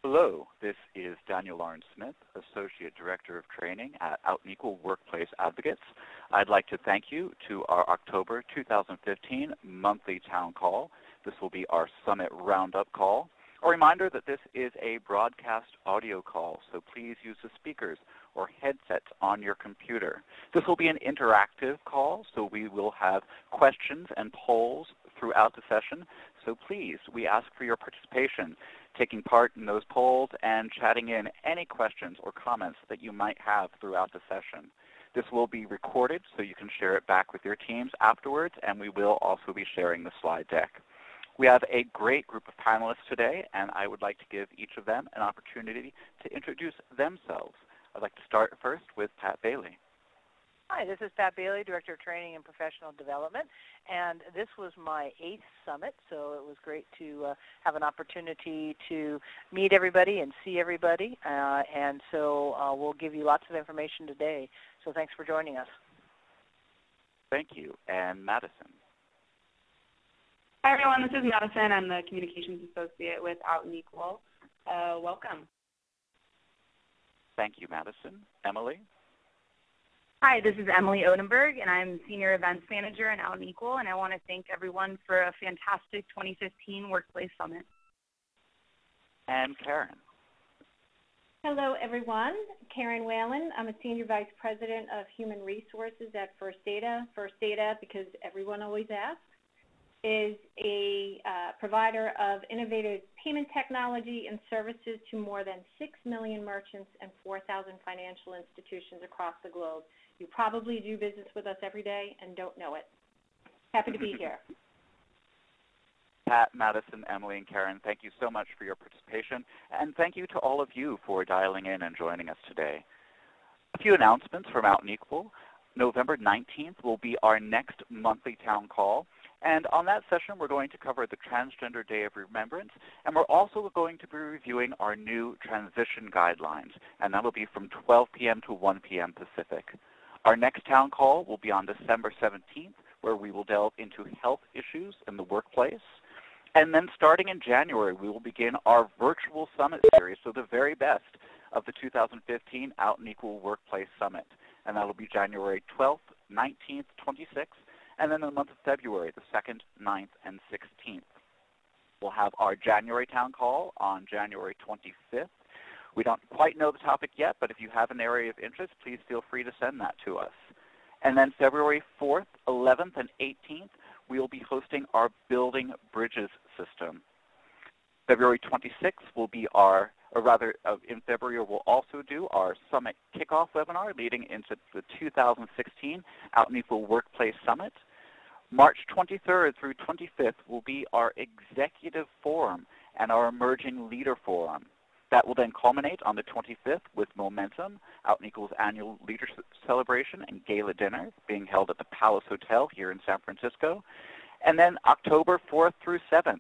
Hello, this is Daniel Lawrence Smith, Associate Director of Training at Out and Equal Workplace Advocates. I'd like to thank you to our October 2015 monthly town call. This will be our Summit Roundup call. A reminder that this is a broadcast audio call, so please use the speakers or headsets on your computer. This will be an interactive call, so we will have questions and polls throughout the session. So please, we ask for your participation, taking part in those polls and chatting in any questions or comments that you might have throughout the session. This will be recorded so you can share it back with your teams afterwards, and we will also be sharing the slide deck. We have a great group of panelists today, and I would like to give each of them an opportunity to introduce themselves. I'd like to start first with Pat Bailey. Hi, this is Pat Bailey, Director of Training and Professional Development, and this was my 8th summit, so it was great to have an opportunity to meet everybody and see everybody, and so we'll give you lots of information today, so thanks for joining us. Thank you. And Madison. Hi, everyone. This is Madison. I'm the Communications Associate with Out and Equal. Welcome. Thank you, Madison. Emily. Hi, this is Emily Odenberg, and I'm Senior Events Manager in Out and Equal, and I want to thank everyone for a fantastic 2015 Workplace Summit. And Karen. Hello, everyone. Karen Whalen. I'm a Senior Vice President of Human Resources at First Data. First Data, because everyone always asks, is a provider of innovative payment technology and services to more than 6 million merchants and 4,000 financial institutions across the globe. You probably do business with us every day and don't know it. Happy to be here. Pat, Madison, Emily, and Karen, thank you so much for your participation, and thank you to all of you for dialing in and joining us today. A few announcements from Out and Equal. November 19th will be our next monthly town call. And on that session, we're going to cover the Transgender Day of Remembrance, and we're also going to be reviewing our new transition guidelines, and that will be from 12 p.m. to 1 p.m. Pacific. Our next town call will be on December 17th, where we will delve into health issues in the workplace. And then starting in January, we will begin our virtual summit series, so the very best of the 2015 Out and Equal Workplace Summit. And that will be January 12th, 19th, 26th, and then in the month of February, the 2nd, 9th, and 16th. We'll have our January town call on January 25th. We don't quite know the topic yet, but if you have an area of interest, please feel free to send that to us. And then February 4th, 11th, and 18th, we will be hosting our Building Bridges system. February 26th will be our, or rather in February we'll also do our Summit Kickoff webinar leading into the 2016 Out and Equal Workplace Summit. March 23rd through 25th will be our Executive Forum and our Emerging Leader Forum. That will then culminate on the 25th with Momentum, Out and Equal's annual leadership celebration and gala dinner being held at the Palace Hotel here in San Francisco. And then October 4th through 7th,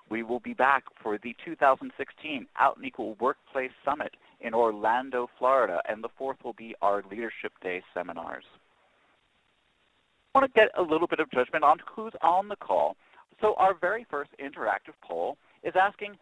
we will be back for the 2016 Out and Equal Workplace Summit in Orlando, Florida, and the 4th will be our Leadership Day seminars. I want to get a little bit of judgment on who's on the call. So our very first interactive poll is asking,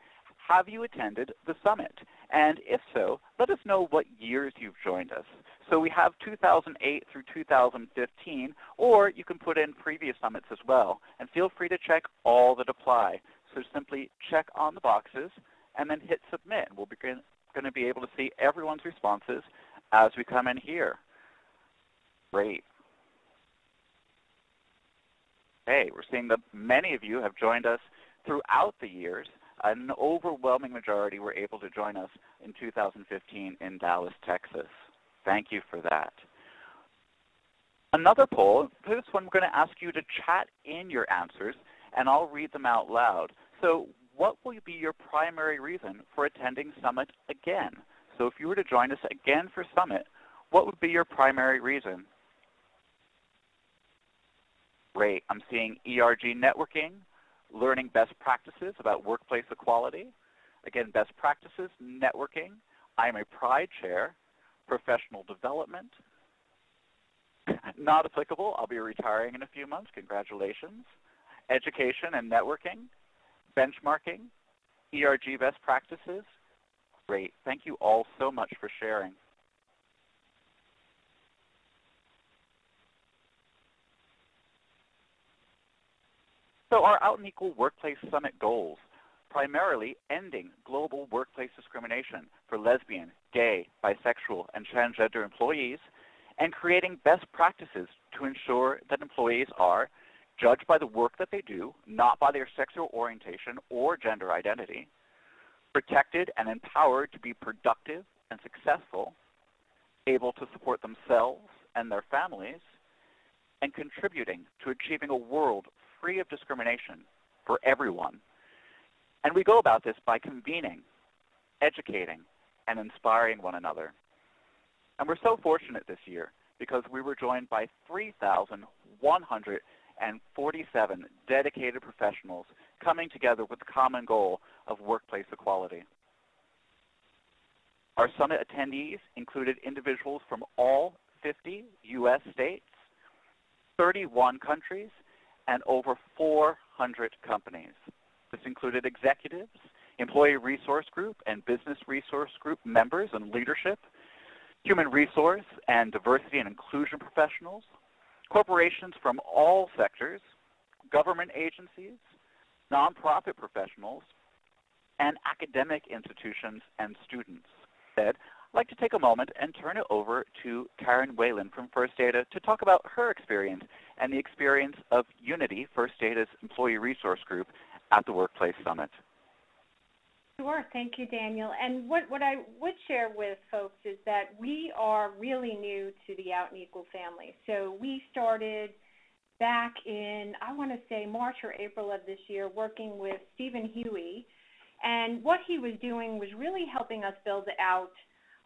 have you attended the summit? And if so, let us know what years you've joined us. So we have 2008 through 2015, or you can put in previous summits as well. And feel free to check all that apply. So simply check on the boxes and then hit submit. We'll be going to be able to see everyone's responses as we come in here. Great. Hey, we're seeing that many of you have joined us throughout the years. An overwhelming majority were able to join us in 2015 in Dallas, Texas. Thank you for that. Another poll, for this one we're going to ask you to chat in your answers, and I'll read them out loud. So what will be your primary reason for attending Summit again? So if you were to join us again for Summit, what would be your primary reason? Great. I'm seeing ERG networking, learning best practices about workplace equality. Again, best practices, networking. I'm a Pride Chair, professional development. Not applicable. I'll be retiring in a few months. Congratulations. Education and networking, benchmarking, ERG best practices, Great. Thank you all so much for sharing. So our Out and Equal Workplace Summit goals: primarily ending global workplace discrimination for lesbian, gay, bisexual, and transgender employees, and creating best practices to ensure that employees are judged by the work that they do, not by their sexual orientation or gender identity, protected and empowered to be productive and successful, able to support themselves and their families, and contributing to achieving a world free of discrimination for everyone. And we go about this by convening, educating, and inspiring one another. And we're so fortunate this year because we were joined by 3,147 dedicated professionals coming together with the common goal of workplace equality. Our summit attendees included individuals from all 50 U.S. states, 31 countries, and over 400 companies. This included executives, employee resource group and business resource group members and leadership, human resource and diversity and inclusion professionals, corporations from all sectors, government agencies, nonprofit professionals, and academic institutions and students. I'd like to take a moment and turn it over to Karen Whalen from First Data to talk about her experience and the experience of Unity, First Data's employee resource group, at the Workplace Summit. Sure. Thank you, Daniel. And what I would share with folks is that we are really new to the Out and Equal family. So we started back in, I want to say, March or April of this year, working with Stephen Huey. And what he was doing was really helping us build out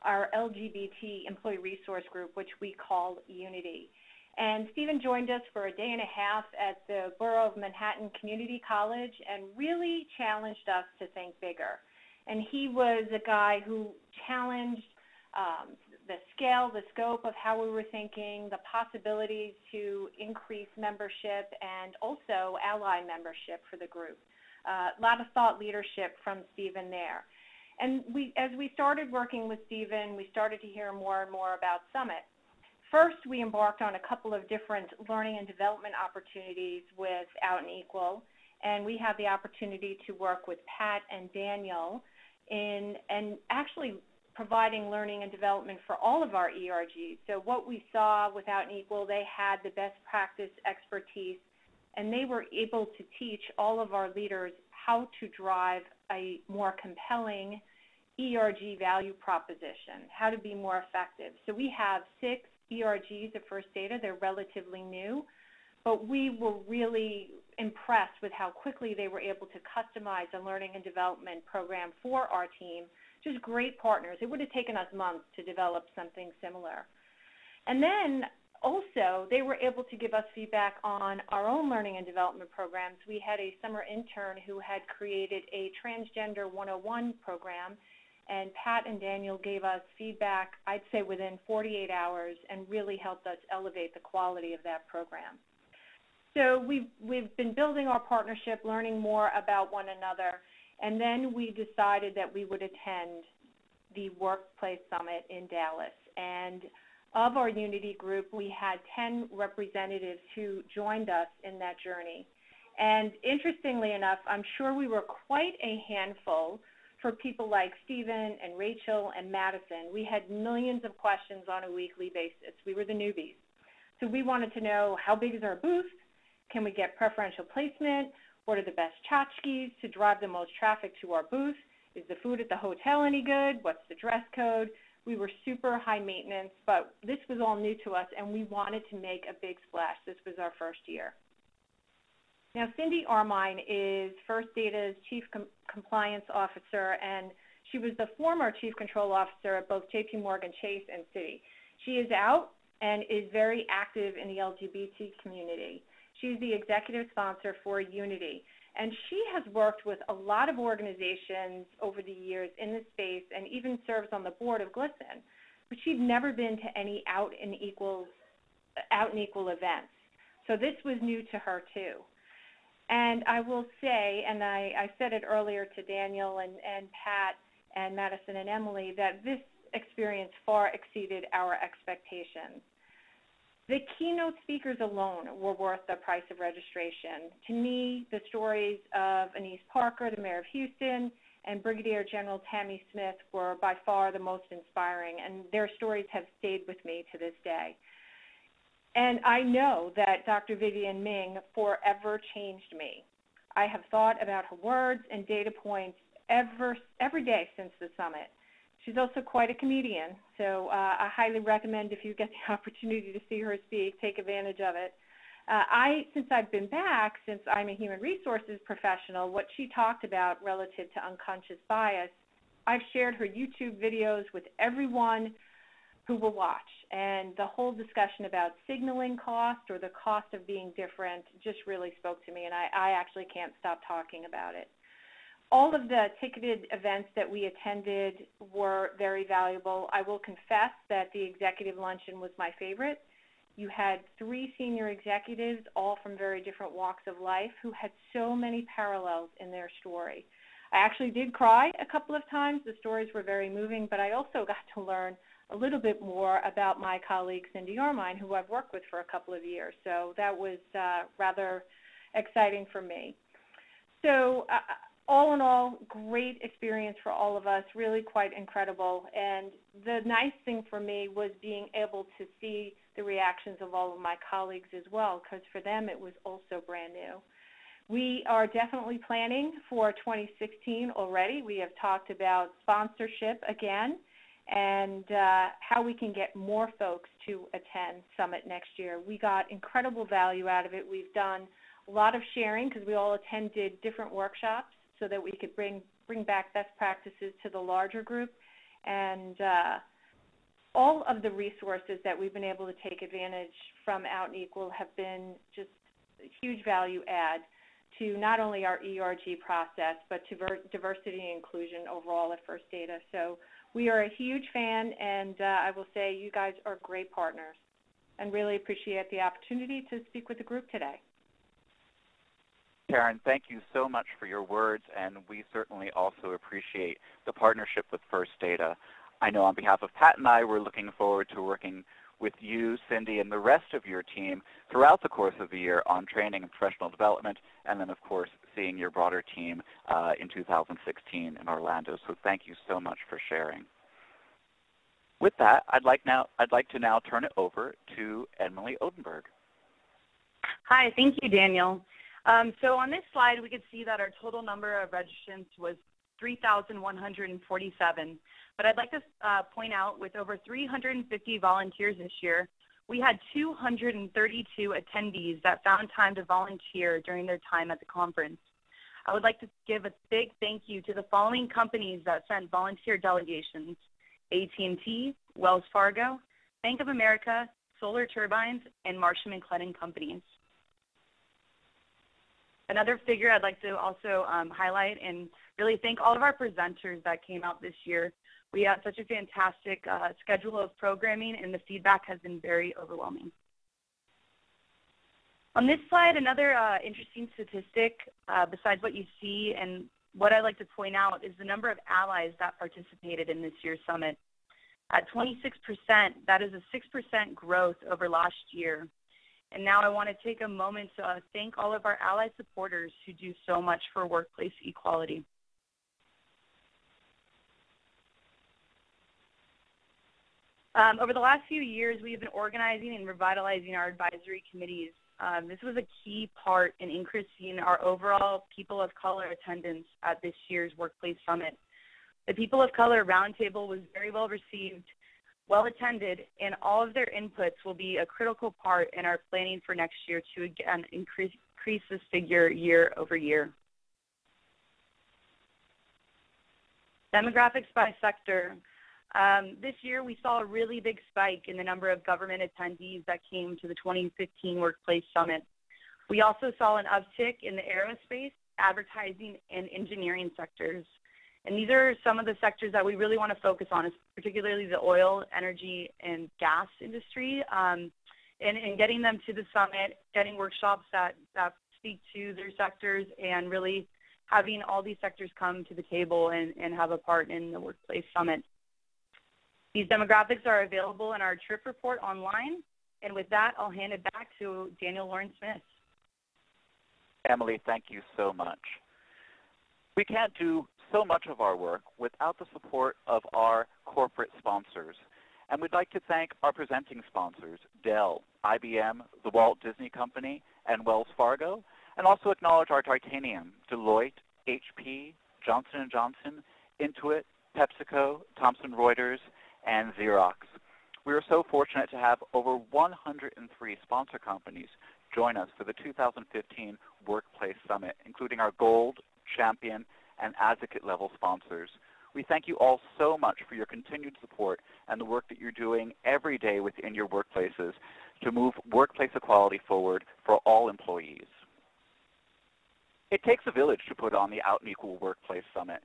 our LGBT employee resource group, which we call Unity. And Stephen joined us for a day and a half at the Borough of Manhattan Community College and really challenged us to think bigger. And he was a guy who challenged the scale, the scope of how we were thinking, the possibilities to increase membership and also ally membership for the group. A lot of thought leadership from Stephen there. And as we started working with Stephen, we started to hear more and more about Summit. First, we embarked on a couple of different learning and development opportunities with Out and Equal, and we had the opportunity to work with Pat and Daniel in actually providing learning and development for all of our ERGs. So what we saw with Out and Equal, they had the best practice expertise, and they were able to teach all of our leaders how to drive a more compelling ERG value proposition, how to be more effective. So we have 6 ERGs at First Data. They're relatively new, but we were really impressed with how quickly they were able to customize a learning and development program for our team. Just great partners. It would have taken us months to develop something similar. And then also, they were able to give us feedback on our own learning and development programs. We had a summer intern who had created a Transgender 101 program, and Pat and Daniel gave us feedback, I'd say within 48 hours, and really helped us elevate the quality of that program. So we've been building our partnership, learning more about one another, and then we decided that we would attend the Workplace Summit in Dallas. And of our Unity group, we had 10 representatives who joined us in that journey. And interestingly enough, I'm sure we were quite a handful for people like Stephen and Rachel and Madison. We had millions of questions on a weekly basis. We were the newbies. So we wanted to know, how big is our booth? Can we get preferential placement? What are the best tchotchkes to drive the most traffic to our booth? Is the food at the hotel any good? What's the dress code? We were super high maintenance, but this was all new to us, and we wanted to make a big splash. This was our first year. Now, Cindy Armine is First Data's Chief Compliance Officer, and she was the former Chief Control Officer at both JP Morgan Chase and Citi. She is out and is very active in the LGBT community. She's the executive sponsor for Unity, and she has worked with a lot of organizations over the years in this space and even serves on the board of GLSEN, but she'd never been to any Out and Equal events. So this was new to her too. And I will say, and I said it earlier to Daniel and Pat and Madison and Emily, that this experience far exceeded our expectations. The keynote speakers alone were worth the price of registration. To me, the stories of Anise Parker, the mayor of Houston, and Brigadier General Tammy Smith were by far the most inspiring, and their stories have stayed with me to this day. And I know that Dr. Vivian Ming forever changed me. I have thought about her words and data points every day since the summit. She's also quite a comedian, so I highly recommend, if you get the opportunity to see her speak, take advantage of it. Since I've been back, since I'm a human resources professional, what she talked about relative to unconscious bias, I've shared her YouTube videos with everyone who will watch. And the whole discussion about signaling cost or the cost of being different just really spoke to me, and I actually can't stop talking about it. All of the ticketed events that we attended were very valuable. I will confess that the executive luncheon was my favorite. You had 3 senior executives, all from very different walks of life, who had so many parallels in their story. I actually did cry a couple of times. The stories were very moving, but I also got to learn a little bit more about my colleague, Cindy Armine, who I've worked with for a couple of years. So that was rather exciting for me. So all in all, great experience for all of us, really quite incredible. And the nice thing for me was being able to see the reactions of all of my colleagues as well, because for them it was also brand new. We are definitely planning for 2016 already. We have talked about sponsorship again and how we can get more folks to attend Summit next year. We got incredible value out of it. We've done a lot of sharing because we all attended different workshops so that we could bring back best practices to the larger group. And all of the resources that we've been able to take advantage from Out and Equal have been just a huge value add to not only our ERG process, but to diversity and inclusion overall at First Data. So we are a huge fan, and I will say you guys are great partners, and really appreciate the opportunity to speak with the group today. Karen, thank you so much for your words, and we certainly also appreciate the partnership with First Data. I know on behalf of Pat and I, we're looking forward to working with you, Cindy, and the rest of your team throughout the course of the year on training and professional development, and then, of course, seeing your broader team in 2016 in Orlando. So thank you so much for sharing. With that, I'd like to now turn it over to Emily Odenberg. Hi, thank you, Daniel. So on this slide, we could see that our total number of registrants was 3,147. But I'd like to point out, with over 350 volunteers this year, we had 232 attendees that found time to volunteer during their time at the conference. I would like to give a big thank you to the following companies that sent volunteer delegations: ATTENDEES, Wells Fargo, Bank of America, Solar Turbines, and Marsh & McLennan Companies. Another figure I'd like to also highlight and really thank all of our presenters that came out this year. We had such a fantastic schedule of programming, and the feedback has been very overwhelming. On this slide, another interesting statistic besides what you see, and what I'd like to point out, is the number of allies that participated in this year's summit. At 26%, that is a 6% growth over last year. And now I want to take a moment to thank all of our ally supporters who do so much for workplace equality. Over the last few years, we have been organizing and revitalizing our advisory committees. This was a key part in increasing our overall People of Color attendance at this year's Workplace Summit. The People of Color Roundtable was very well received, well attended, and all of their inputs will be a critical part in our planning for next year to, again, increase this figure year over year. Demographics by sector. This year we saw a really big spike in the number of government attendees that came to the 2015 Workplace Summit. We also saw an uptick in the aerospace, advertising, and engineering sectors. And these are some of the sectors that we really want to focus on, particularly the oil, energy, and gas industry, and getting them to the summit, getting workshops that speak to their sectors, and really having all these sectors come to the table and have a part in the Workplace Summit. These demographics are available in our trip report online. And with that, I'll hand it back to Daniel Lawrence-Smith. Emily, thank you so much. We can't do so much of our work without the support of our corporate sponsors. And we'd like to thank our presenting sponsors, Dell, IBM, the Walt Disney Company, and Wells Fargo, and also acknowledge our titanium, Deloitte, HP, Johnson & Johnson, Intuit, PepsiCo, Thomson Reuters, and Xerox. We are so fortunate to have over 103 sponsor companies join us for the 2015 Workplace Summit, including our Gold, Champion, and Advocate level sponsors. We thank you all so much for your continued support and the work that you're doing every day within your workplaces to move workplace equality forward for all employees. It takes a village to put on the Out and Equal Workplace Summit.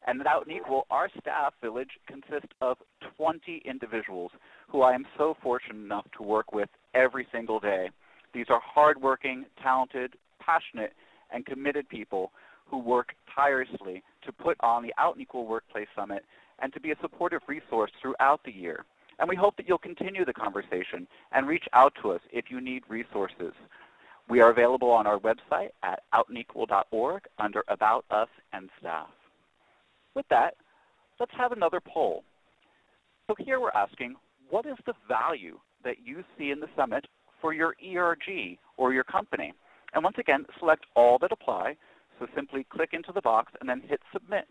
And at Out and Equal, our staff village consists of 20 individuals who I am so fortunate enough to work with every single day. These are hardworking, talented, passionate, and committed people who work tirelessly to put on the Out and Equal Workplace Summit and to be a supportive resource throughout the year. And we hope that you'll continue the conversation and reach out to us if you need resources. We are available on our website at outandequal.org under About Us and Staff. With that, let's have another poll. So here we're asking, what is the value that you see in the summit for your ERG or your company? And once again, select all that apply. So simply click into the box and then hit Submit.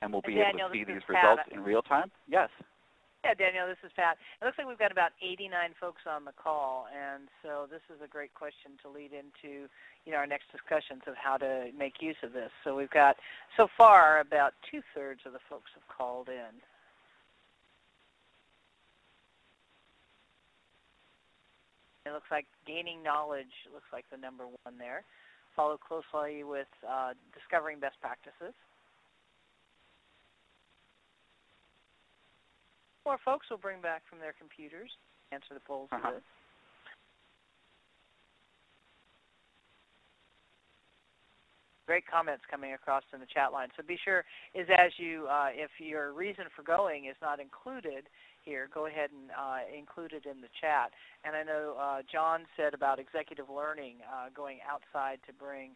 And we'll be able to see these results in real time. Yes. Yeah, Daniel, this is Pat. It looks like we've got about 89 folks on the call, and so this is a great question to lead into our next discussions of how to make use of this. So we've got, so far, about 2/3 of the folks have called in. It looks like gaining knowledge looks like the number one there, followed closely with discovering best practices. More folks will bring back from their computers, answer the polls to this. Great comments coming across in the chat line. So be sure, as you, if your reason for going is not included here, go ahead and include it in the chat. And I know John said about executive learning, going outside to bring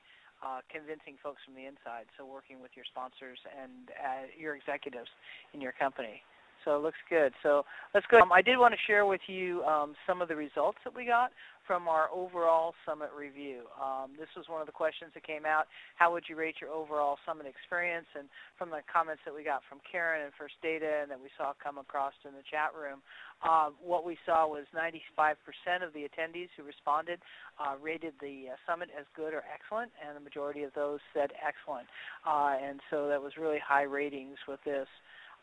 convincing folks from the inside, so working with your sponsors and your executives in your company. So it looks good. So let's go. I did want to share with you some of the results that we got from our overall summit review. This was one of the questions that came out. How would you rate your overall summit experience? And from the comments that we got from Karen and First Data and that we saw come across in the chat room, what we saw was 95% of the attendees who responded rated the summit as good or excellent, and the majority of those said excellent. And so that was really high ratings with this.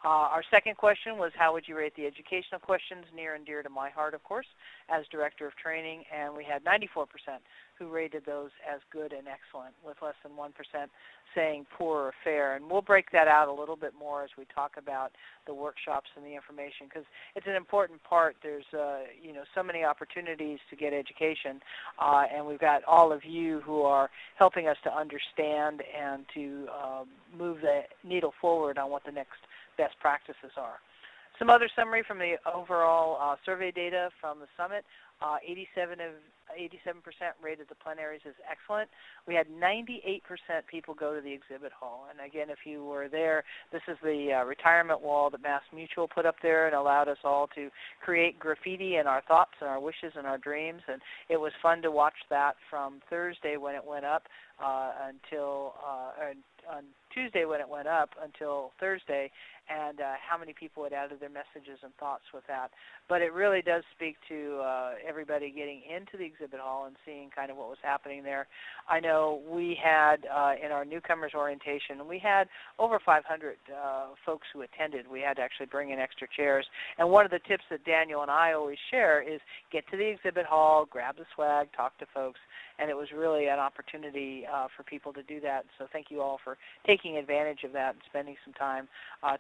Our second question was, how would you rate the educational questions? Near and dear to my heart, of course, as Director of Training, and we had 94% who rated those as good and excellent, with less than 1% saying poor or fair. And we'll break that out a little bit more as we talk about the workshops and the information, because it's an important part. There's so many opportunities to get education, and we've got all of you who are helping us to understand and to move the needle forward on what the next best practices are. Some other summary from the overall survey data from the summit. 87% rated the plenaries as excellent. We had 98% people go to the exhibit hall. And again, if you were there, this is the retirement wall that Mass Mutual put up there and allowed us all to create graffiti in our thoughts and our wishes and our dreams. And it was fun to watch that from Thursday when it went up until on Tuesday when it went up until Thursday, and how many people had added their messages and thoughts with that. But it really does speak to everybody getting into the exhibit hall and seeing kind of what was happening there. I know we had in our newcomers orientation, we had over 500 folks who attended. We had to actually bring in extra chairs. And one of the tips that Daniel and I always share is get to the exhibit hall, grab the swag, talk to folks, and it was really an opportunity for people to do that. So thank you all for taking advantage of that and spending some time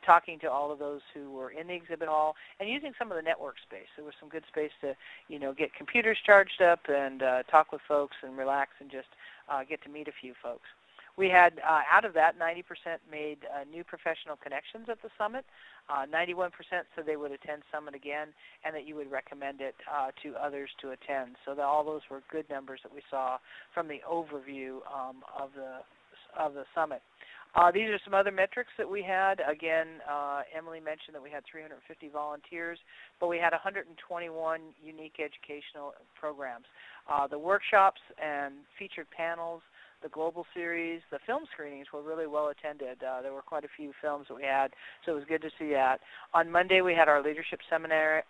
talking to all of those who were in the exhibit hall and using some of the network space. There was some good space to, get computers charged up, and talk with folks and relax and just get to meet a few folks. We had, out of that, 90% made new professional connections at the summit. 91% said they would attend summit again and that you would recommend it to others to attend. So all those were good numbers that we saw from the overview of the summit. These are some other metrics that we had. Again, Emily mentioned that we had 350 volunteers, but we had 121 unique educational programs. The workshops and featured panels, the global series, the film screenings were really well attended. There were quite a few films that we had, so it was good to see that. On Monday, we had our leadership seminars,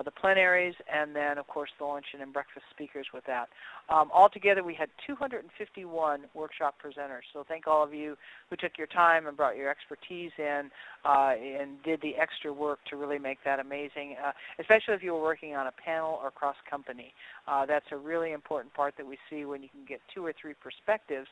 the plenaries, and then, of course, the luncheon and breakfast speakers with that. Altogether, we had 251 workshop presenters. So thank all of you who took your time and brought your expertise in and did the extra work to really make that amazing, especially if you were working on a panel or cross-company. That's a really important part that we see when you can get 2 or 3 perspectives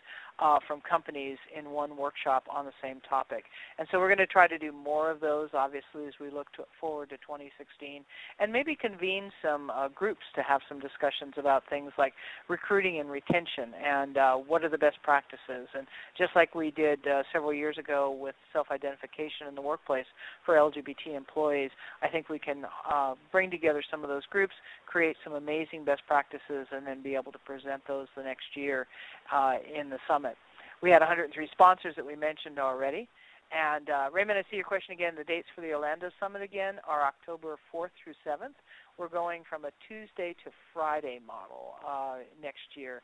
from companies in one workshop on the same topic. And so we're going to try to do more of those, obviously, as we look forward to 2016, and maybe convene some groups to have some discussions about things like recruiting and retention and what are the best practices. And just like we did several years ago with self-identification in the workplace for LGBT employees, I think we can bring together some of those groups, create some amazing best practices, and then be able to present those the next year in the summit. We had 103 sponsors that we mentioned already. And Raymond, I see your question again. The dates for the Orlando Summit again are October 4th through 7th. We're going from a Tuesday to Friday model next year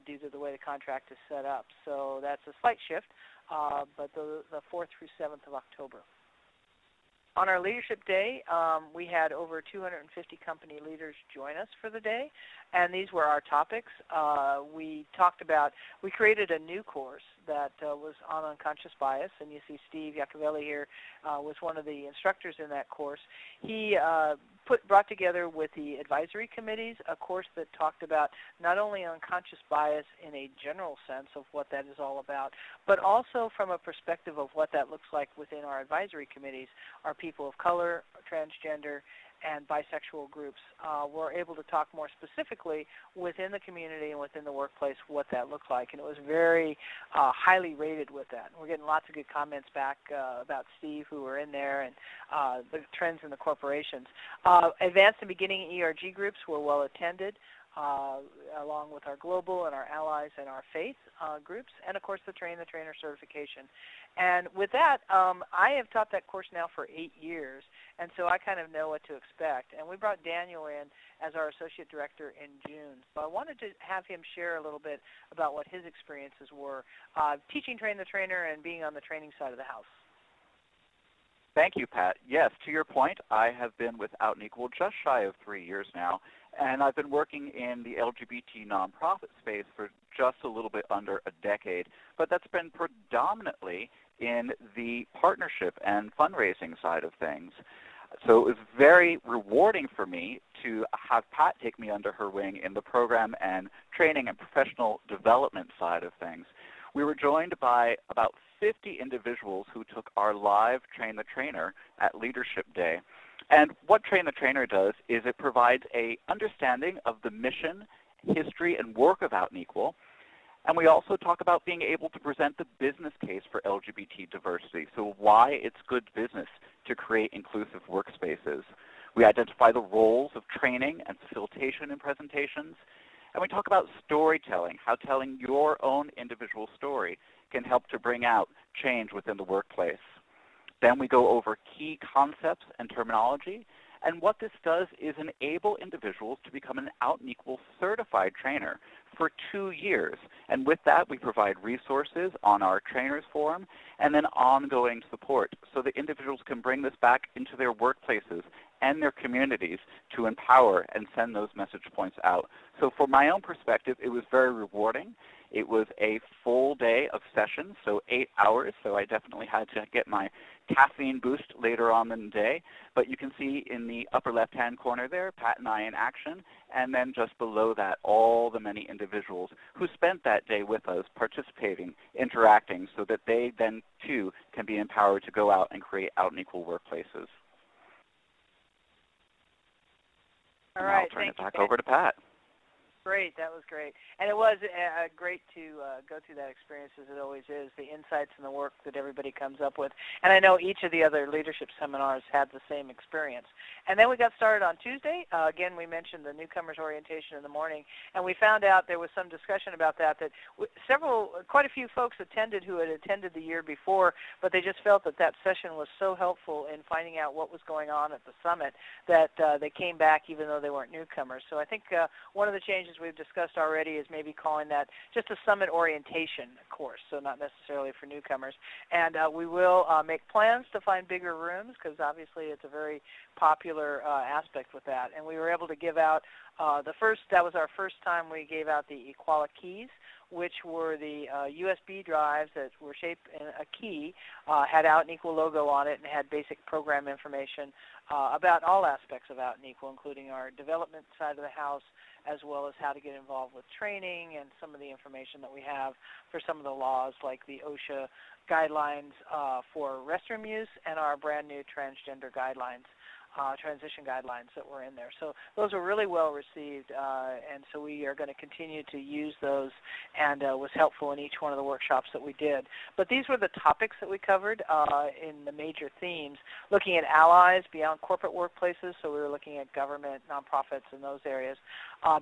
due to the way the contract is set up. So that's a slight shift, but the 4th through 7th of October. On our Leadership Day, we had over 250 company leaders join us for the day, and these were our topics. We created a new course that was on unconscious bias, and you see Steve Iacovelli here was one of the instructors in that course. He brought together with the advisory committees a course that talked about not only unconscious bias in a general sense of what that is all about, but also from a perspective of what that looks like within our advisory committees, our people of color, transgender, and bisexual groups. We're able to talk more specifically within the community and within the workplace what that looks like, and it was very highly rated with that. We're getting lots of good comments back about Steve, who were in there, and the trends in the corporations. Advanced and beginning ERG groups were well attended, along with our global and our allies and our faith groups, and of course the Train the Trainer certification. And with that, I have taught that course now for 8 years, and so I kind of know what to expect. And we brought Daniel in as our Associate Director in June. So I wanted to have him share a little bit about what his experiences were teaching Train the Trainer and being on the training side of the house. Thank you, Pat. Yes, to your point, I have been with Out and Equal just shy of 3 years now, and I've been working in the LGBT nonprofit space for just a little bit under a decade, but that's been predominantly in the partnership and fundraising side of things. So it was very rewarding for me to have Pat take me under her wing in the program and training and professional development side of things. We were joined by about 50 individuals who took our live Train the Trainer at Leadership Day. And what Train the Trainer does is it provides an understanding of the mission, history, and work of Out and Equal. And we also talk about being able to present the business case for LGBT diversity, so why it's good business to create inclusive workspaces. We identify the roles of training and facilitation in presentations. And we talk about storytelling, how telling your own individual story can help to bring out change within the workplace. Then we go over key concepts and terminology, and what this does is enable individuals to become an Out and Equal certified trainer for 2 years. And with that, we provide resources on our trainers forum and then ongoing support so that individuals can bring this back into their workplaces and their communities to empower and send those message points out. So from my own perspective, it was very rewarding. It was a full day of sessions, so 8 hours, so I definitely had to get my caffeine boost later on in the day. But you can see in the upper left-hand corner there, Pat and I in action, and then just below that, all the many individuals who spent that day with us participating, interacting, so that they then, too, can be empowered to go out and create Out and Equal workplaces. All right, I'll turn it back over to Pat. Great, that was great. And it was great to go through that experience, as it always is, the insights and the work that everybody comes up with. And I know each of the other leadership seminars had the same experience. And then we got started on Tuesday. Again, we mentioned the newcomers orientation in the morning, and we found out there was some discussion about that quite a few folks attended who had attended the year before, but they just felt that that session was so helpful in finding out what was going on at the summit that they came back even though they weren't newcomers. So I think one of the changes we've discussed already is maybe calling that just a summit orientation course, so not necessarily for newcomers. And we will make plans to find bigger rooms because obviously it's a very popular aspect with that. And we were able to give out that was our first time we gave out the Equala keys, which were the USB drives that were shaped in a key, had Out and Equal logo on it, and had basic program information about all aspects of Out and Equal, including our development side of the house, as well as how to get involved with training and some of the information that we have for some of the laws, like the OSHA guidelines for restroom use and our brand new transgender guidelines. Transition guidelines that were in there. So those were really well received, and so we are going to continue to use those, and was helpful in each one of the workshops that we did. But these were the topics that we covered in the major themes, looking at allies beyond corporate workplaces, so we were looking at government, nonprofits, and those areas.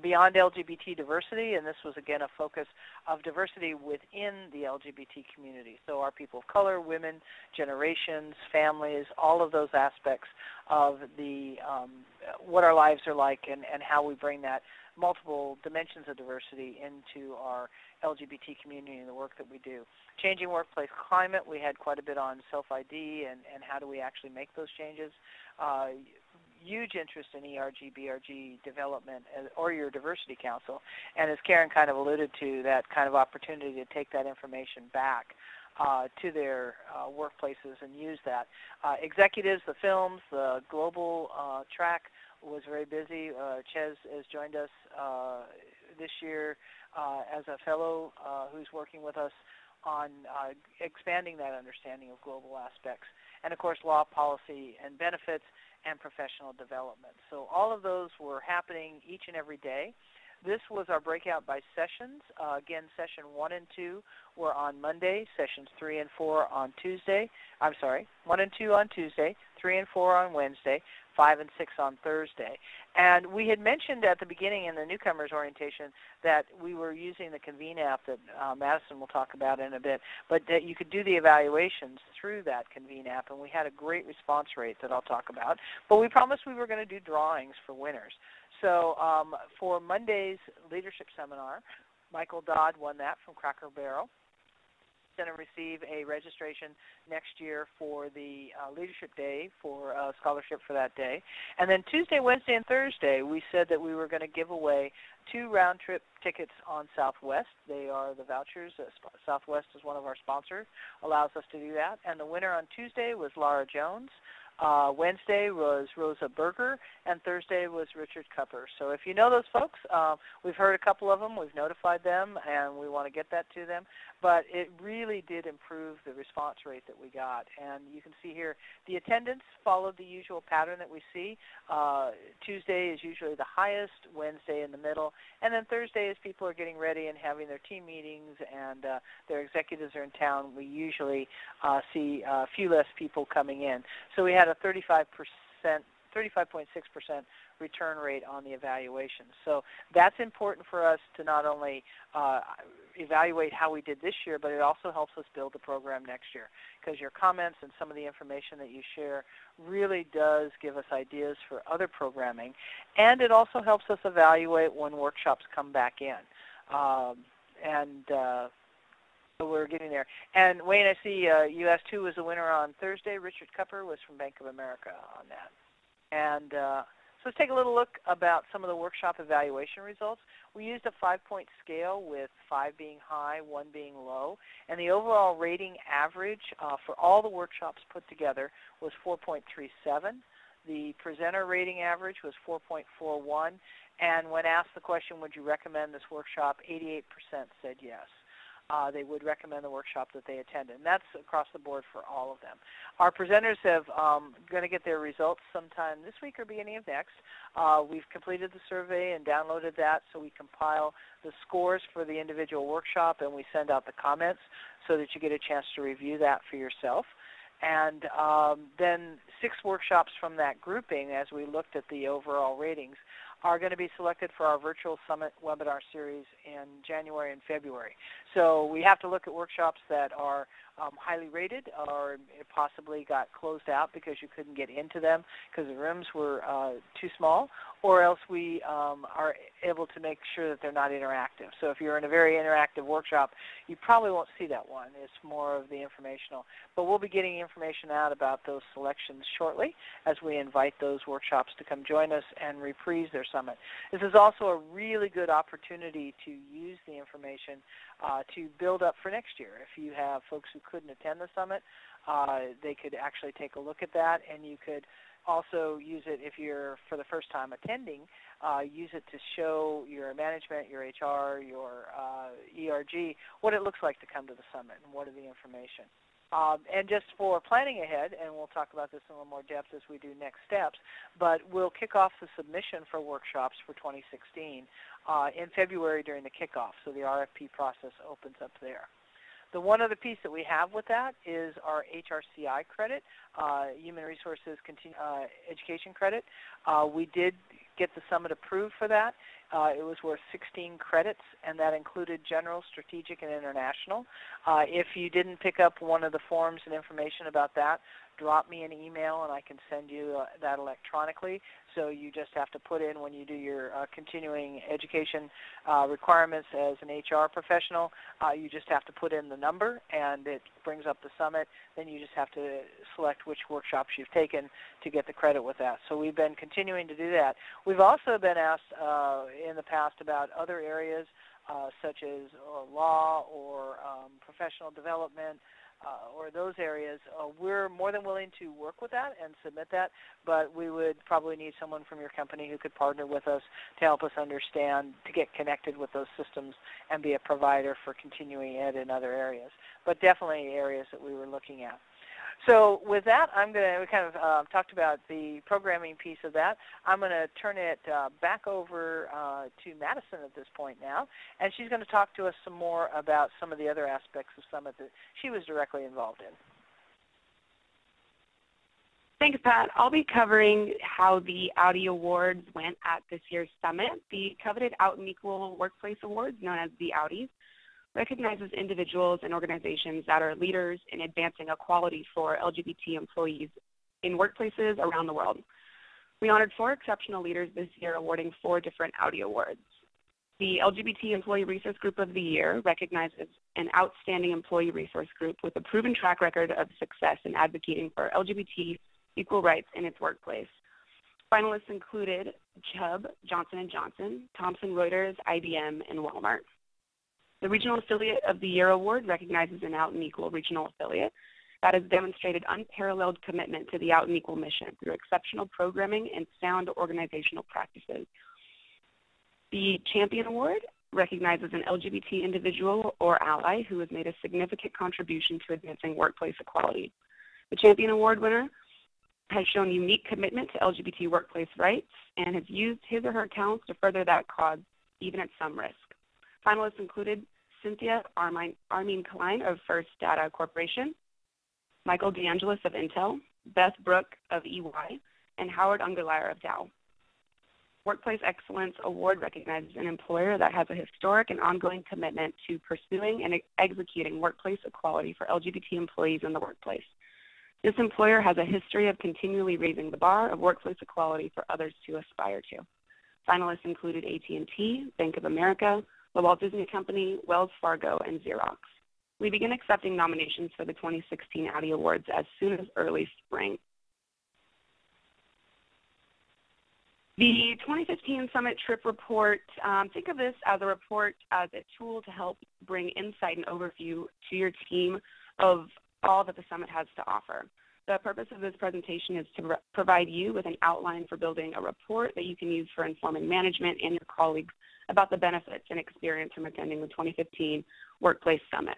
Beyond LGBT diversity, and this was again a focus of diversity within the LGBT community. So our people of color, women, generations, families, all of those aspects of the what our lives are like and how we bring that multiple dimensions of diversity into our LGBT community and the work that we do. Changing workplace climate, we had quite a bit on self-ID and how do we actually make those changes. Huge interest in ERG, BRG development or your diversity council. And as Karen kind of alluded to, that kind of opportunity to take that information back to their workplaces and use that. Executives, the films, the global track was very busy. Ches has joined us this year as a fellow who's working with us on expanding that understanding of global aspects. And, of course, law, policy, and benefits, and professional development. So all of those were happening each and every day. This was our breakout by sessions. Again, session 1 and 2 were on Monday, sessions 3 and 4 on Tuesday. I'm sorry, 1 and 2 on Tuesday, 3 and 4 on Wednesday, 5 and 6 on Thursday. And we had mentioned at the beginning in the newcomers orientation that we were using the Convene app that Madison will talk about in a bit, but that you could do the evaluations through that Convene app, and we had a great response rate that I'll talk about. But we promised we were going to do drawings for winners. So for Monday's leadership seminar, Michael Dodd won that from Cracker Barrel. Going to receive a registration next year for the Leadership Day for scholarship for that day. And then Tuesday, Wednesday, and Thursday, we said that we were going to give away 2 round-trip tickets on Southwest. They are the vouchers. Southwest is one of our sponsors, allows us to do that. And the winner on Tuesday was Laura Jones. Wednesday was Rosa Berger, and Thursday was Richard Cupper. So if you know those folks, we've heard a couple of them, we've notified them, and we want to get that to them. But it really did improve the response rate that we got. And you can see here the attendance followed the usual pattern that we see. Tuesday is usually the highest, Wednesday in the middle, and then Thursday as people are getting ready and having their team meetings and their executives are in town, we usually see a few less people coming in. So we had a 35.6% return rate on the evaluation. So that's important for us to not only evaluate how we did this year, but it also helps us build the program next year, because your comments and some of the information that you share really does give us ideas for other programming, and it also helps us evaluate when workshops come back in. So we're getting there. And Wayne, I see you asked who was the winner on Thursday. Richard Cupper was from Bank of America on that. And so let's take a little look about some of the workshop evaluation results. We used a 5-point scale with 5 being high, 1 being low. And the overall rating average for all the workshops put together was 4.37. The presenter rating average was 4.41. And when asked the question, would you recommend this workshop, 88% said yes. they would recommend the workshop that they attended. And that's across the board for all of them. Our presenters have going to get their results sometime this week or beginning of next. We've completed the survey and downloaded that, so we compile the scores for the individual workshop, and we send out the comments so that you get a chance to review that for yourself. And then 6 workshops from that grouping, as we looked at the overall ratings, are going to be selected for our virtual summit webinar series in January and February. So we have to look at workshops that are highly rated or possibly got closed out because you couldn't get into them because the rooms were too small, or else we are able to make sure that they're not interactive. So if you're in a very interactive workshop, you probably won't see that one. It's more of the informational. But we'll be getting information out about those selections shortly as we invite those workshops to come join us and reprise their summit. This is also a really good opportunity to use the information to build up for next year. If you have folks who couldn't attend the summit, they could actually take a look at that, and you could also use it if you're for the first time attending, use it to show your management, your HR, your ERG, what it looks like to come to the summit and what are the information. And just for planning ahead, and we'll talk about this in a little more depth as we do next steps, but we'll kick off the submission for workshops for 2016 in February during the kickoff, so the RFP process opens up there. The one other piece that we have with that is our HRCI credit, Human Resources Education Credit. We did get the summit approved for that. It was worth 16 credits, and that included general, strategic, and international. If you didn't pick up one of the forms and information about that, drop me an email and I can send you that electronically. So you just have to put in, when you do your continuing education requirements as an HR professional, you just have to put in the number and it brings up the summit. Then you just have to select which workshops you've taken to get the credit with that. So we've been continuing to do that. We've also been asked in the past about other areas such as law or professional development, or those areas. We're more than willing to work with that and submit that, but we would probably need someone from your company who could partner with us to help us understand, to get connected with those systems and be a provider for continuing ed in other areas, but definitely areas that we were looking at. So with that, I'm going to, we kind of talked about the programming piece of that. I'm going to turn it back over to Madison at this point now, and she's going to talk to us some more about some of the other aspects of Summit that she was directly involved in. Thanks, Pat. I'll be covering how the Outie Awards went at this year's Summit. The coveted Out and Equal Workplace Awards, known as the Outies, recognizes individuals and organizations that are leaders in advancing equality for LGBT employees in workplaces around the world. We honored 4 exceptional leaders this year, awarding 4 different Outie Awards. The LGBT Employee Resource Group of the Year recognizes an outstanding employee resource group with a proven track record of success in advocating for LGBT equal rights in its workplace. Finalists included Chubb, Johnson & Johnson, Thomson Reuters, IBM, and Walmart. The Regional Affiliate of the Year Award recognizes an Out and Equal regional affiliate that has demonstrated unparalleled commitment to the Out and Equal mission through exceptional programming and sound organizational practices. The Champion Award recognizes an LGBT individual or ally who has made a significant contribution to advancing workplace equality. The Champion Award winner has shown unique commitment to LGBT workplace rights and has used his or her talents to further that cause, even at some risk. Finalists included Cynthia Armin Klein of First Data Corporation, Michael DeAngelis of Intel, Beth Brooke of EY, and Howard Ungerleier of Dow. Workplace Excellence Award recognizes an employer that has a historic and ongoing commitment to pursuing and executing workplace equality for LGBT employees in the workplace. This employer has a history of continually raising the bar of workplace equality for others to aspire to. Finalists included ATTENDEES, Bank of America, the Walt Disney Company, Wells Fargo, and Xerox. We begin accepting nominations for the 2016 Outie Awards as soon as early spring. The 2015 Summit Trip Report, think of this as a report as a tool to help bring insight and overview to your team of all that the Summit has to offer. The purpose of this presentation is to provide you with an outline for building a report that you can use for informing management and your colleagues about the benefits and experience from attending the 2015 Workplace Summit.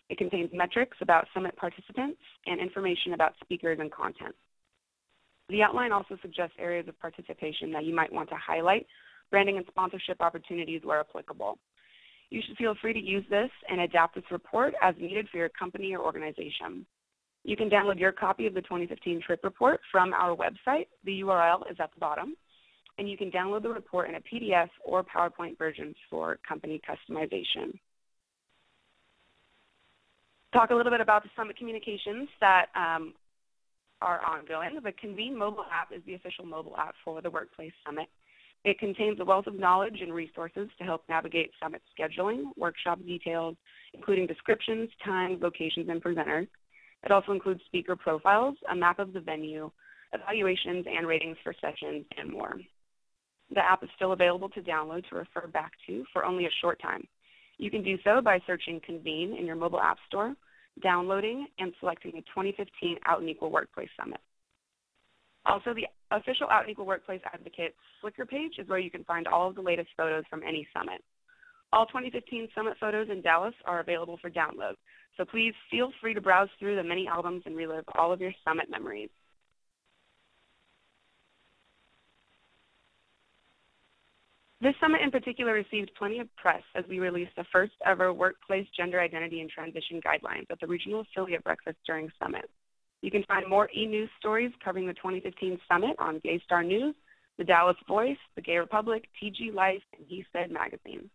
It contains metrics about summit participants and information about speakers and content. The outline also suggests areas of participation that you might want to highlight, branding and sponsorship opportunities where applicable. You should feel free to use this and adapt this report as needed for your company or organization. You can download your copy of the 2015 trip report from our website. The URL is at the bottom. And you can download the report in a PDF or PowerPoint version for company customization. Talk a little bit about the summit communications that are ongoing. The Convene mobile app is the official mobile app for the Workplace Summit. It contains a wealth of knowledge and resources to help navigate summit scheduling, workshop details, including descriptions, times, locations, and presenters. It also includes speaker profiles, a map of the venue, evaluations and ratings for sessions, and more. The app is still available to download to refer back to for only a short time. You can do so by searching Convene in your mobile app store, downloading, and selecting the 2015 Out and Equal Workplace Summit. Also, the official Out and Equal Workplace Advocate Flickr page is where you can find all of the latest photos from any summit. All 2015 summit photos in Dallas are available for download, so please feel free to browse through the many albums and relive all of your summit memories. This summit in particular received plenty of press as we released the first ever workplace gender identity and transition guidelines at the regional affiliate breakfast during summit. You can find more e-news stories covering the 2015 summit on Gay Star News, The Dallas Voice, The Gay Republic, TG Life, and He Said magazine.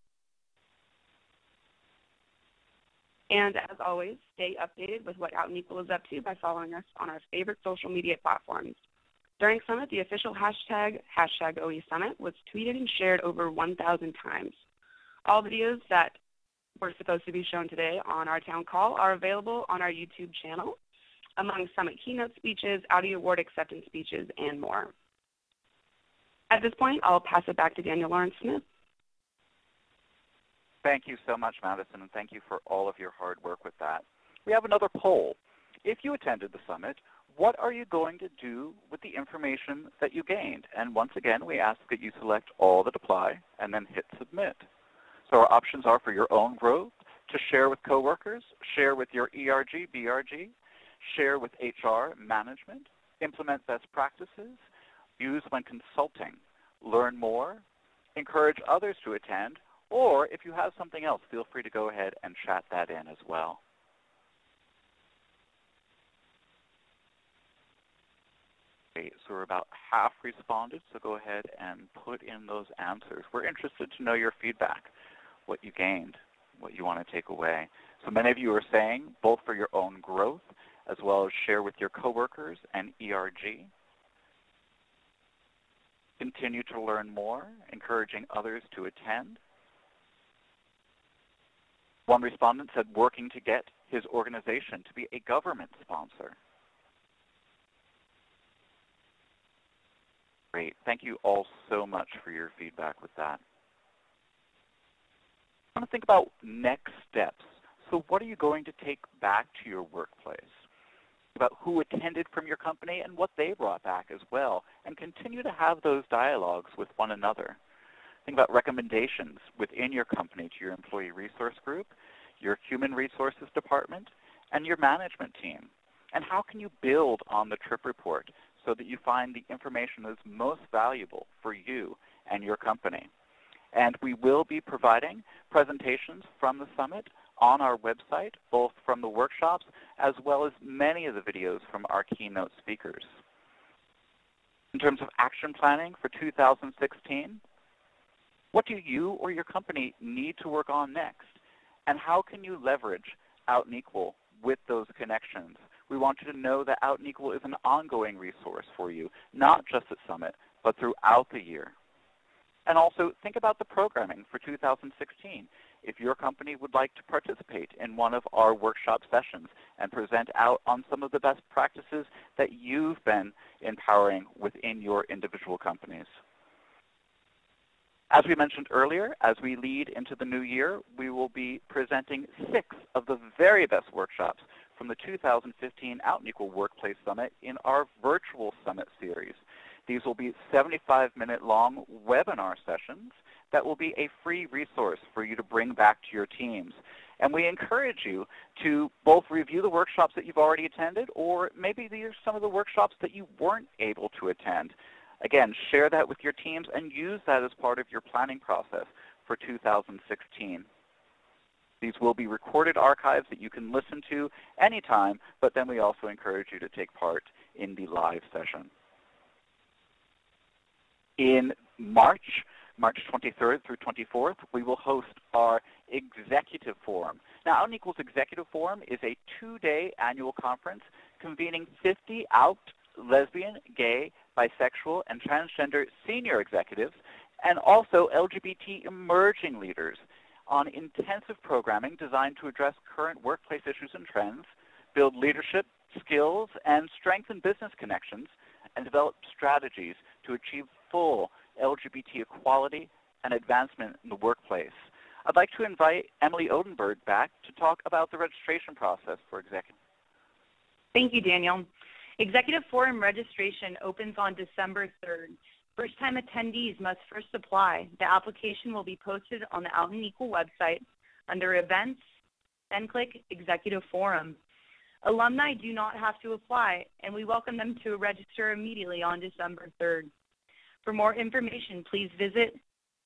And as always, stay updated with what Out and Equal is up to by following us on our favorite social media platforms. During Summit, the official hashtag #OE Summit, was tweeted and shared over 1,000 times. All videos that were supposed to be shown today on our town call are available on our YouTube channel, among Summit keynote speeches, Outie Award acceptance speeches, and more. At this point, I'll pass it back to Daniel Lawrence-Smith. Thank you so much, Madison, and thank you for all of your hard work with that. We have another poll. If you attended the summit, what are you going to do with the information that you gained? And once again, we ask that you select all that apply and then hit submit. So our options are for your own growth, to share with coworkers, share with your ERG, BRG, share with HR management, implement best practices, use when consulting, learn more, encourage others to attend, or if you have something else, feel free to go ahead and chat that in as well. Okay, so we're about half responded, so go ahead and put in those answers. We're interested to know your feedback, what you gained, what you want to take away. So many of you are saying both for your own growth as well as share with your coworkers and ERG. Continue to learn more, encouraging others to attend. One respondent said working to get his organization to be a government sponsor. Great. Thank you all so much for your feedback with that. I want to think about next steps. So what are you going to take back to your workplace? About who attended from your company and what they brought back as well, and continue to have those dialogues with one another. Think about recommendations within your company to your employee resource group, your human resources department, and your management team. And how can you build on the trip report so that you find the information that is most valuable for you and your company? And we will be providing presentations from the summit on our website, both from the workshops as well as many of the videos from our keynote speakers. In terms of action planning for 2016, what do you or your company need to work on next? And how can you leverage Out and Equal with those connections? We want you to know that Out and Equal is an ongoing resource for you, not just at Summit, but throughout the year. And also think about the programming for 2016. If your company would like to participate in one of our workshop sessions and present out on some of the best practices that you've been empowering within your individual companies. As we mentioned earlier, as we lead into the new year, we will be presenting 6 of the very best workshops from the 2015 Out and Equal Workplace Summit in our virtual summit series. These will be 75-minute long webinar sessions that will be a free resource for you to bring back to your teams. And we encourage you to both review the workshops that you've already attended, or maybe these are some of the workshops that you weren't able to attend. Again, share that with your teams and use that as part of your planning process for 2016. These will be recorded archives that you can listen to anytime, but then we also encourage you to take part in the live session. In March 23rd through 24th, we will host our Executive Forum. Now, Out and Equal's Executive Forum is a 2-day annual conference convening 50 out, lesbian, gay, bisexual, and transgender senior executives, and also LGBT emerging leaders on intensive programming designed to address current workplace issues and trends, build leadership skills, and strengthen business connections, and develop strategies to achieve full LGBT equality and advancement in the workplace. I'd like to invite Emily Odenberg back to talk about the registration process for executive. Thank you, Daniel. Executive Forum registration opens on December 3rd. First-time attendees must first apply. The application will be posted on the Out and Equal website under Events, then click Executive Forum. Alumni do not have to apply, and we welcome them to register immediately on December 3rd. For more information, please visit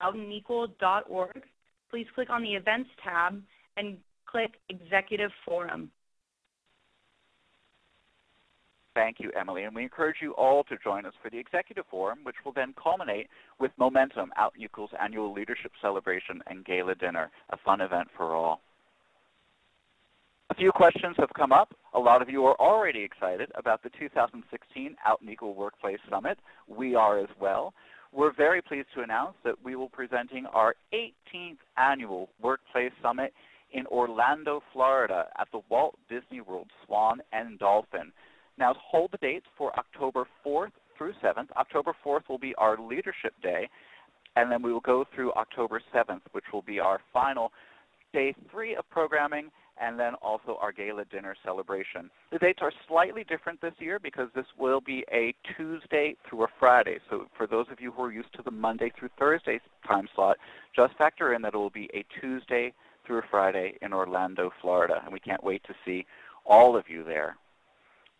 outandequal.org. Please click on the Events tab and click Executive Forum. Thank you, Emily. And we encourage you all to join us for the Executive Forum, which will then culminate with Momentum, Out and Equal's annual leadership celebration and gala dinner, a fun event for all. A few questions have come up. A lot of you are already excited about the 2016 Out and Equal Workplace Summit. We are as well. We're very pleased to announce that we will be presenting our 18th annual Workplace Summit in Orlando, Florida at the Walt Disney World Swan and Dolphin. Now, hold the dates for October 4th through 7th. October 4th will be our Leadership Day, and then we will go through October 7th, which will be our final day 3 of programming, and then also our gala dinner celebration. The dates are slightly different this year because this will be a Tuesday through a Friday. So for those of you who are used to the Monday through Thursday time slot, just factor in that it will be a Tuesday through a Friday in Orlando, Florida, and we can't wait to see all of you there.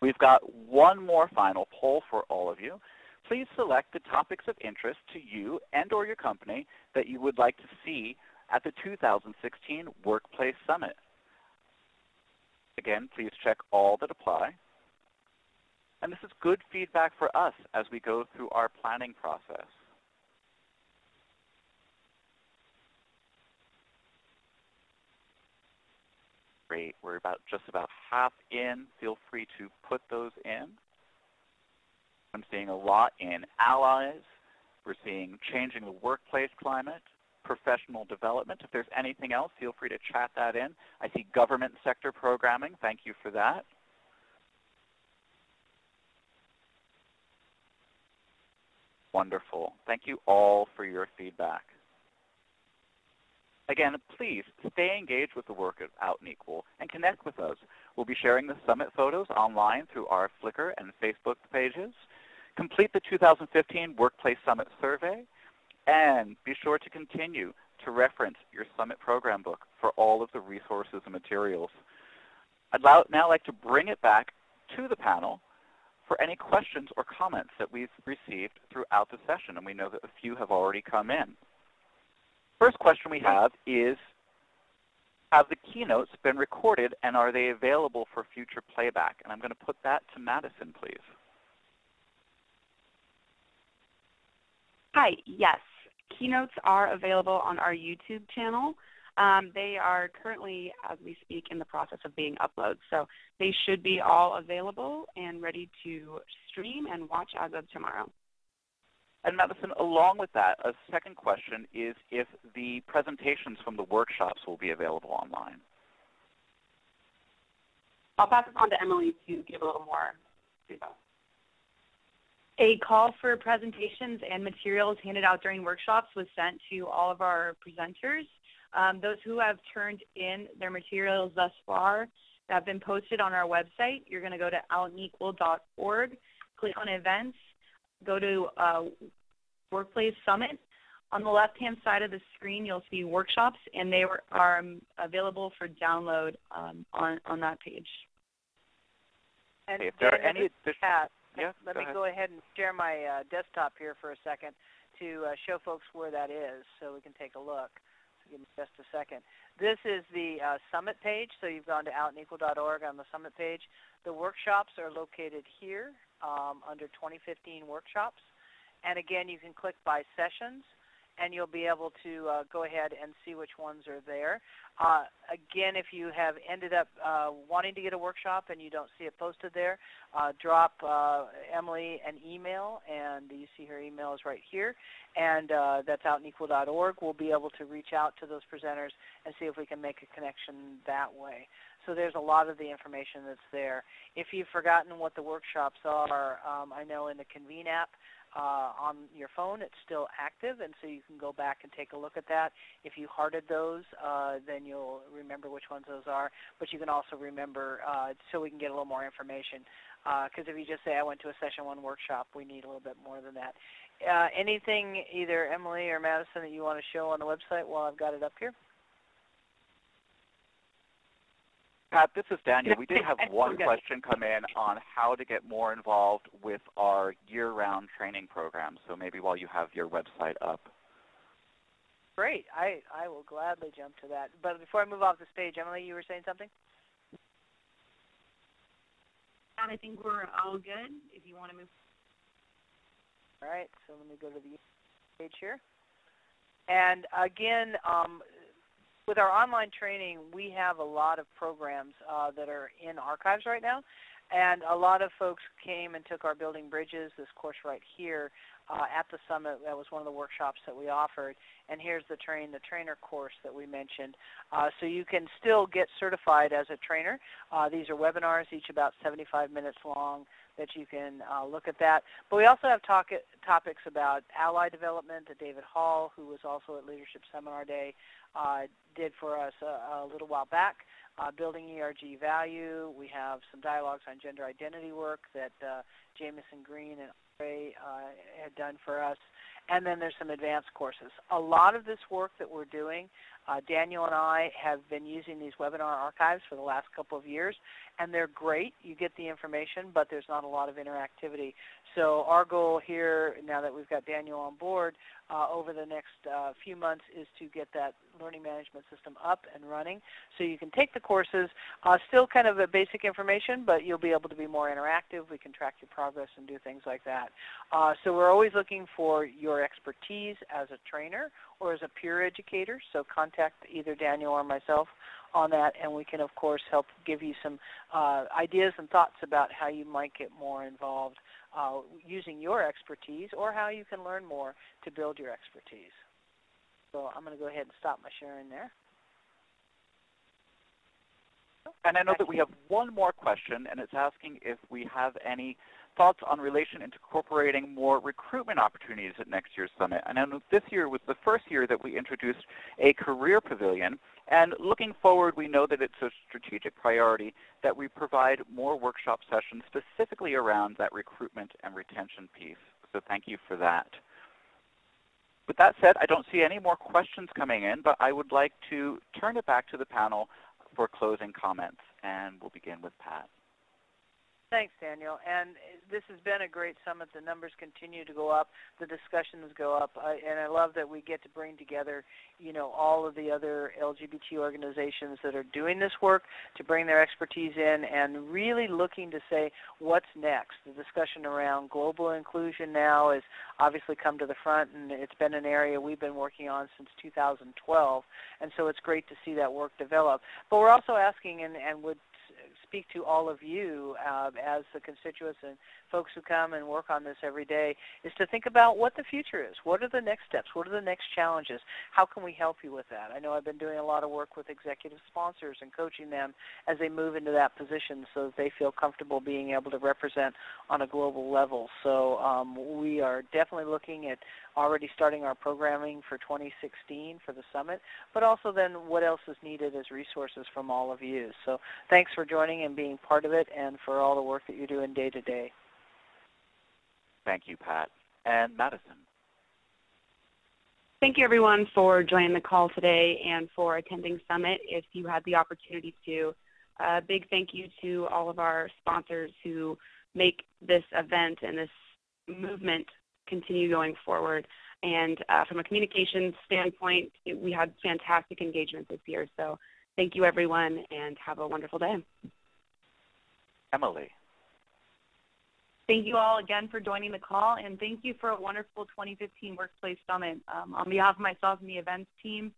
We've got one more final poll for all of you. Please select the topics of interest to you and or your company that you would like to see at the 2016 Workplace Summit. Again, please check all that apply. And this is good feedback for us as we go through our planning process. Great. We're just about half in. Feel free to put those in. I'm seeing a lot in allies. We're seeing changing the workplace climate, professional development. If there's anything else, feel free to chat that in. I see government sector programming. Thank you for that. Wonderful. Thank you all for your feedback. Again, please stay engaged with the work of Out and Equal and connect with us. We'll be sharing the summit photos online through our Flickr and Facebook pages. Complete the 2015 Workplace Summit survey, and be sure to continue to reference your summit program book for all of the resources and materials. I'd now like to bring it back to the panel for any questions or comments that we've received throughout the session, and we know that a few have already come in. First question we have is, have the keynotes been recorded and are they available for future playback? And I'm going to put that to Madison, please. Hi, yes. Keynotes are available on our YouTube channel. They are currently, as we speak, in the process of being uploaded. So they should be all available and ready to stream and watch as of tomorrow. And Madison, along with that, a second question is if the presentations from the workshops will be available online. I'll pass it on to Emily to give a little more feedback. A call for presentations and materials handed out during workshops was sent to all of our presenters. Those who have turned in their materials thus far that have been posted on our website. You're going to go to outenequal.org, click on events, go to Workplace Summit. On the left-hand side of the screen, you'll see workshops, and they are available for download on that page. And if there are any let me go ahead and share my desktop here for a second to show folks where that is so we can take a look. So give me just a second. This is the summit page, so you've gone to outenequal.org on the summit page. The workshops are located here under 2015 workshops. And again, you can click by sessions, and you'll be able to go ahead and see which ones are there. Again, if you have ended up wanting to get a workshop and you don't see it posted there, drop Emily an email, and you see her email is right here, and that's outenequal.org. We'll be able to reach out to those presenters and see if we can make a connection that way. So there's a lot of the information that's there. If you've forgotten what the workshops are, I know in the Convene app, on your phone, it's still active, and so you can go back and take a look at that. If you hearted those, then you'll remember which ones those are, but you can also remember so we can get a little more information, because if you just say, I went to a Session 1 workshop, we need a little bit more than that. Anything, either Emily or Madison, that you want to show on the website while I've got it up here? Pat, this is Daniel. We did have one question come in on how to get more involved with our year-round training program, so maybe while you have your website up. Great. I will gladly jump to that. But before I move off this page, Emily, you were saying something? I think we're all good if you want to move. All right, so let me go to the page here. And again, with our online training, we have a lot of programs that are in archives right now, and a lot of folks came and took our Building Bridges, this course right here, at the summit. That was one of the workshops that we offered, and here's the trainer course that we mentioned. So you can still get certified as a trainer. These are webinars, each about 75 minutes long, that you can look at that. But we also have topics about ally development that David Hall, who was also at Leadership Seminar Day, did for us a little while back. Building ERG value. We have some dialogues on gender identity work that Jameson Green and Ray had done for us. And then there's some advanced courses. A lot of this work that we're doing, Daniel and I have been using these webinar archives for the last couple of years, and they're great. You get the information, but there's not a lot of interactivity. So our goal here, now that we've got Daniel on board, over the next few months is to get that learning management system up and running so you can take the courses, still kind of a basic information, but you'll be able to be more interactive. We can track your progress and do things like that. So we're always looking for your expertise as a trainer or as a peer educator, so contact either Daniel or myself on that, and we can, of course, help give you some ideas and thoughts about how you might get more involved using your expertise or how you can learn more to build your expertise. So I'm going to go ahead and stop my sharing there. And I know that we have one more question, and it's asking if we have any thoughts on relation into incorporating more recruitment opportunities at next year's summit. And I know this year was the first year that we introduced a career pavilion, and looking forward, we know that it's a strategic priority that we provide more workshop sessions specifically around that recruitment and retention piece. So thank you for that. With that said, I don't see any more questions coming in, but I would like to turn it back to the panel for closing comments, and we'll begin with Pat. Thanks, Daniel. And this has been a great summit. The numbers continue to go up. The discussions go up. And I love that we get to bring together, you know, all of the other LGBT organizations that are doing this work to bring their expertise in and really looking to say what's next. The discussion around global inclusion now has obviously come to the front, and it's been an area we've been working on since 2012. And so it's great to see that work develop. But we're also asking and would speak to all of you as the constituents and folks who come and work on this every day, is to think about what the future is. What are the next steps? What are the next challenges? How can we help you with that? I know I've been doing a lot of work with executive sponsors and coaching them as they move into that position so that they feel comfortable being able to represent on a global level. So we are definitely looking at already starting our programming for 2016 for the summit, but also then what else is needed as resources from all of you. So thanks for joining and being part of it, and for all the work that you're doing day to day. Thank you, Pat. And Madison. Thank you, everyone, for joining the call today and for attending Summit if you had the opportunity to. A big thank you to all of our sponsors who make this event and this movement continue going forward. And from a communications standpoint, we had fantastic engagement this year. So thank you, everyone, and have a wonderful day. Emily. Thank you all again for joining the call, and thank you for a wonderful 2015 Workplace Summit. On behalf of myself and the events team,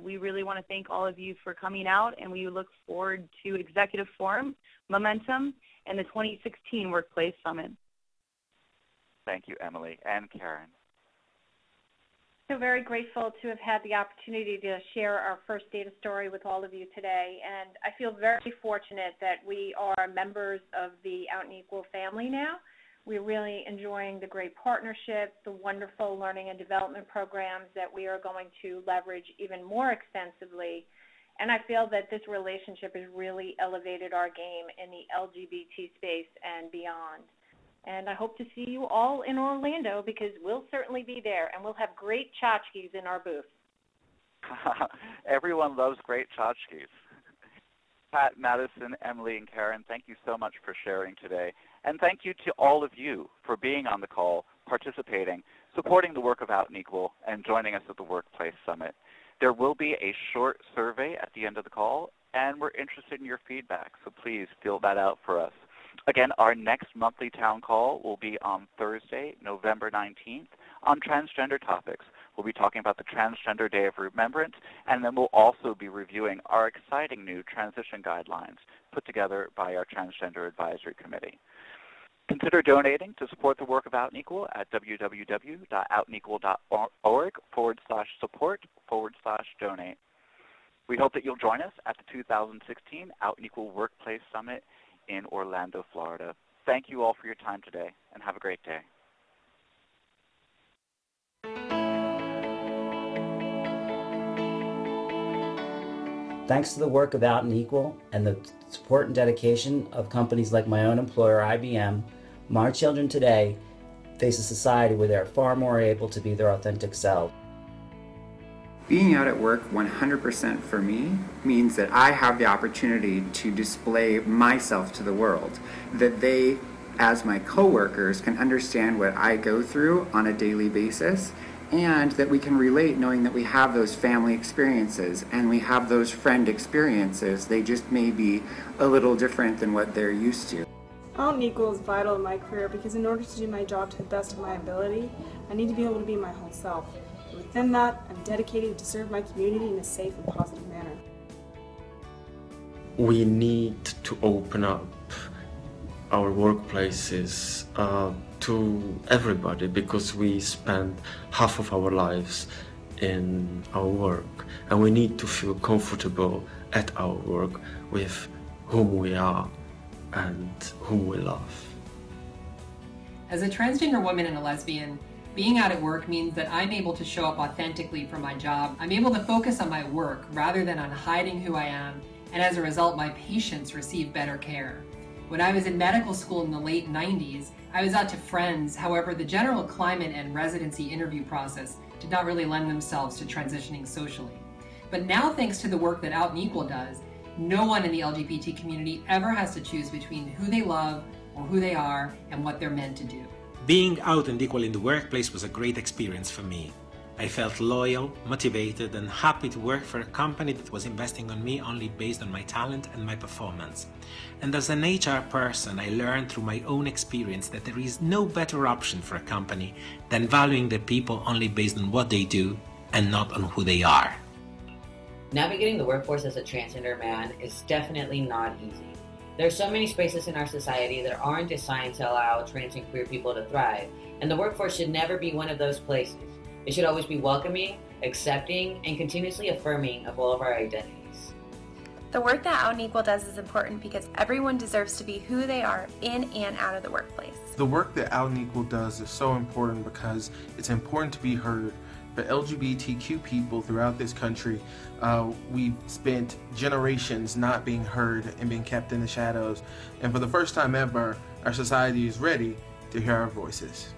we really want to thank all of you for coming out, and we look forward to Executive Forum, Momentum, and the 2016 Workplace Summit. Thank you, Emily. And Karen. So very grateful to have had the opportunity to share our first data story with all of you today, and I feel very fortunate that we are members of the Out and Equal family now. We're really enjoying the great partnerships, the wonderful learning and development programs that we are going to leverage even more extensively, and I feel that this relationship has really elevated our game in the LGBT space and beyond. And I hope to see you all in Orlando, because we'll certainly be there, and we'll have great tchotchkes in our booth. Everyone loves great tchotchkes. Pat, Madison, Emily, and Karen, thank you so much for sharing today. And thank you to all of you for being on the call, participating, supporting the work of Out and Equal, and joining us at the Workplace Summit. There will be a short survey at the end of the call, and we're interested in your feedback, so please fill that out for us. Again, our next monthly town call will be on Thursday, November 19th, on transgender topics. We'll be talking about the Transgender Day of Remembrance, and then we'll also be reviewing our exciting new transition guidelines put together by our Transgender Advisory Committee. Consider donating to support the work of Out and Equal at www.outandequal.org/support/donate. We hope that you'll join us at the 2016 Out and Equal Workplace Summit in Orlando, Florida. Thank you all for your time today, and have a great day. Thanks to the work of Out and Equal and the support and dedication of companies like my own employer, IBM, my children today face a society where they're far more able to be their authentic selves. Being out at work 100% for me means that I have the opportunity to display myself to the world, that they, as my coworkers, can understand what I go through on a daily basis, and that we can relate knowing that we have those family experiences and we have those friend experiences. They just may be a little different than what they're used to. Out and Equal is vital in my career because in order to do my job to the best of my ability, I need to be able to be my whole self. Within that, I'm dedicated to serve my community in a safe and positive manner. We need to open up our workplaces to everybody, because we spend half of our lives in our work, and we need to feel comfortable at our work with whom we are and whom we love. As a transgender woman and a lesbian, being out at work means that I'm able to show up authentically for my job. I'm able to focus on my work rather than on hiding who I am, and as a result, my patients receive better care. When I was in medical school in the late 90s, I was out to friends. However, the general climate and residency interview process did not really lend themselves to transitioning socially. But now, thanks to the work that Out and Equal does, no one in the LGBT community ever has to choose between who they love or who they are and what they're meant to do. Being out and equal in the workplace was a great experience for me. I felt loyal, motivated, and happy to work for a company that was investing on me only based on my talent and my performance. And as an HR person, I learned through my own experience that there is no better option for a company than valuing their people only based on what they do and not on who they are. Navigating the workforce as a transgender man is definitely not easy. There are so many spaces in our society that aren't designed to allow trans and queer people to thrive, and the workforce should never be one of those places. It should always be welcoming, accepting, and continuously affirming of all of our identities. The work that Out and Equal does is important because everyone deserves to be who they are in and out of the workplace. The work that Out and Equal does is so important because it's important to be heard. For LGBTQ people throughout this country, we've spent generations not being heard and being kept in the shadows. And for the first time ever, our society is ready to hear our voices.